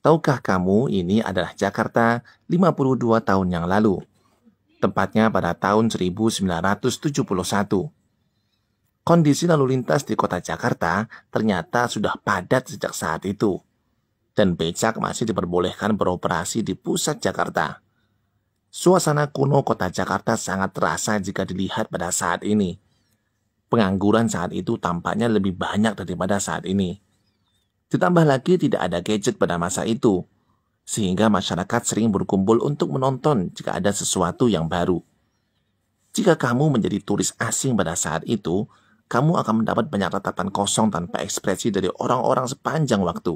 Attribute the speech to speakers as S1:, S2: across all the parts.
S1: Tahukah kamu ini adalah Jakarta 52 tahun yang lalu, tepatnya pada tahun 1971. Kondisi lalu lintas di kota Jakarta ternyata sudah padat sejak saat itu, dan becak masih diperbolehkan beroperasi di pusat Jakarta. Suasana kuno kota Jakarta sangat terasa jika dilihat pada saat ini. Pengangguran saat itu tampaknya lebih banyak daripada saat ini. Ditambah lagi tidak ada gadget pada masa itu, sehingga masyarakat sering berkumpul untuk menonton jika ada sesuatu yang baru. Jika kamu menjadi turis asing pada saat itu, kamu akan mendapat banyak tatapan kosong tanpa ekspresi dari orang-orang sepanjang waktu.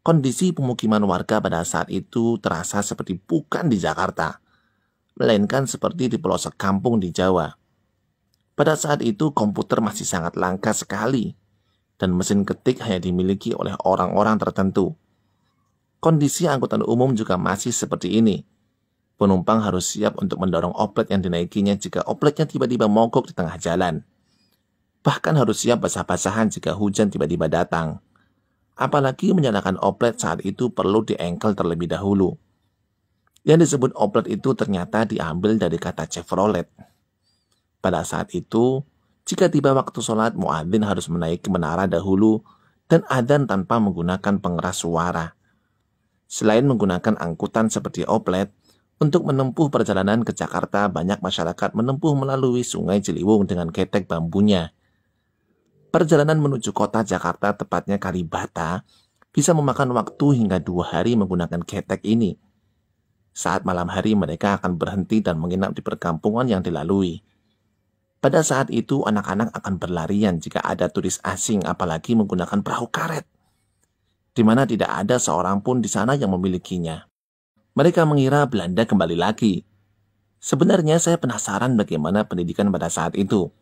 S1: Kondisi pemukiman warga pada saat itu terasa seperti bukan di Jakarta, melainkan seperti di pelosok kampung di Jawa. Pada saat itu komputer masih sangat langka sekali, dan mesin ketik hanya dimiliki oleh orang-orang tertentu. Kondisi angkutan umum juga masih seperti ini. Penumpang harus siap untuk mendorong oplet yang dinaikinya jika opletnya tiba-tiba mogok di tengah jalan. Bahkan harus siap basah-basahan jika hujan tiba-tiba datang. Apalagi menyalakan oplet saat itu perlu diengkel terlebih dahulu. Yang disebut oplet itu ternyata diambil dari kata Chevrolet. Pada saat itu, jika tiba waktu sholat, muadzin harus menaiki menara dahulu dan adzan tanpa menggunakan pengeras suara. Selain menggunakan angkutan seperti oplet, untuk menempuh perjalanan ke Jakarta, banyak masyarakat menempuh melalui Sungai Ciliwung dengan ketek bambunya. Perjalanan menuju kota Jakarta, tepatnya Kalibata, bisa memakan waktu hingga 2 hari menggunakan ketek ini. Saat malam hari, mereka akan berhenti dan menginap di perkampungan yang dilalui. Pada saat itu, anak-anak akan berlarian jika ada turis asing, apalagi menggunakan perahu karet, di mana tidak ada seorang pun di sana yang memilikinya. Mereka mengira Belanda kembali lagi. Sebenarnya saya penasaran bagaimana pendidikan pada saat itu.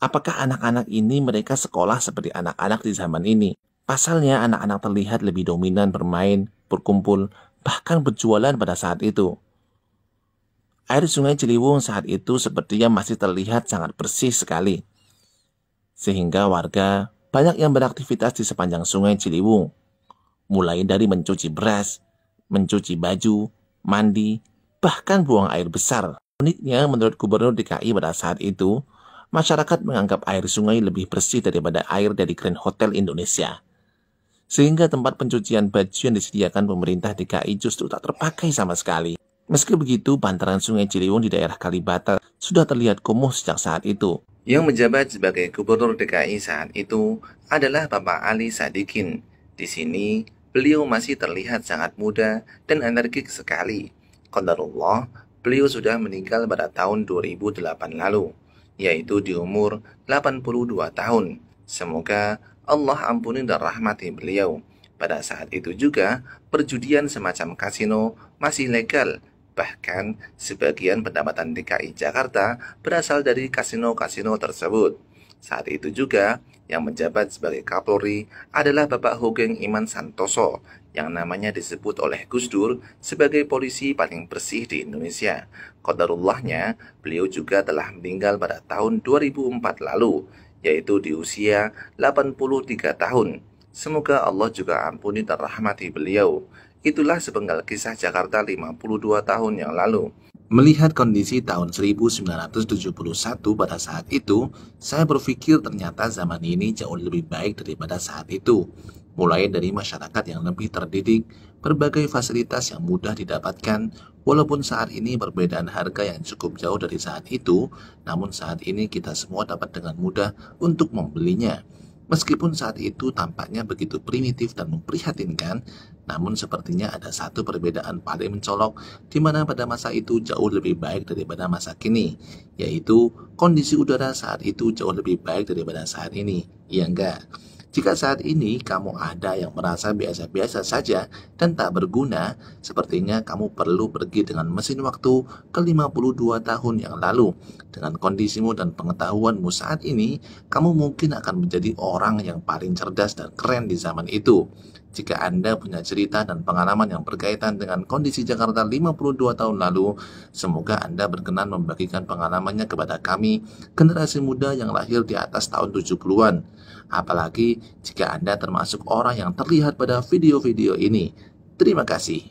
S1: Apakah anak-anak ini mereka sekolah seperti anak-anak di zaman ini? Pasalnya anak-anak terlihat lebih dominan bermain, berkumpul, bahkan berjualan pada saat itu. Air Sungai Ciliwung saat itu sepertinya masih terlihat sangat bersih sekali. Sehingga warga banyak yang beraktivitas di sepanjang Sungai Ciliwung. Mulai dari mencuci beras, mencuci baju, mandi, bahkan buang air besar. Uniknya menurut Gubernur DKI pada saat itu, masyarakat menganggap air sungai lebih bersih daripada air dari Grand Hotel Indonesia. Sehingga tempat pencucian baju yang disediakan pemerintah DKI justru tak terpakai sama sekali. Meski begitu, bantaran Sungai Ciliwung di daerah Kalibata sudah terlihat kumuh sejak saat itu. Yang menjabat sebagai Gubernur DKI saat itu adalah Bapak Ali Sadikin. Di sini, beliau masih terlihat sangat muda dan energik sekali. Qadarullah, beliau sudah meninggal pada tahun 2008 lalu, yaitu di umur 82 tahun. Semoga Allah ampuni dan rahmati beliau. Pada saat itu juga, perjudian semacam kasino masih legal. Bahkan, sebagian pendapatan DKI Jakarta berasal dari kasino-kasino tersebut. Saat itu juga, yang menjabat sebagai Kapolri adalah Bapak Hoegeng Iman Santoso, yang namanya disebut oleh Gus Dur sebagai polisi paling bersih di Indonesia. Qadarullahnya, beliau juga telah meninggal pada tahun 2004 lalu, yaitu di usia 83 tahun. Semoga Allah juga ampuni dan rahmati beliau. Itulah sepenggal kisah Jakarta 52 tahun yang lalu. Melihat kondisi tahun 1971 pada saat itu, saya berpikir ternyata zaman ini jauh lebih baik daripada saat itu. Mulai dari masyarakat yang lebih terdidik, berbagai fasilitas yang mudah didapatkan, walaupun saat ini perbedaan harga yang cukup jauh dari saat itu, namun saat ini kita semua dapat dengan mudah untuk membelinya. Meskipun saat itu tampaknya begitu primitif dan memprihatinkan, namun sepertinya ada satu perbedaan paling mencolok di mana pada masa itu jauh lebih baik daripada masa kini, yaitu kondisi udara saat itu jauh lebih baik daripada saat ini. Iya enggak? Jika saat ini kamu ada yang merasa biasa-biasa saja dan tak berguna, sepertinya kamu perlu pergi dengan mesin waktu ke 52 tahun yang lalu. Dengan kondisimu dan pengetahuanmu saat ini, kamu mungkin akan menjadi orang yang paling cerdas dan keren di zaman itu. Jika Anda punya cerita dan pengalaman yang berkaitan dengan kondisi Jakarta 52 tahun lalu, semoga Anda berkenan membagikan pengalamannya kepada kami, generasi muda yang lahir di atas tahun 70-an. Apalagi jika Anda termasuk orang yang terlihat pada video-video ini. Terima kasih.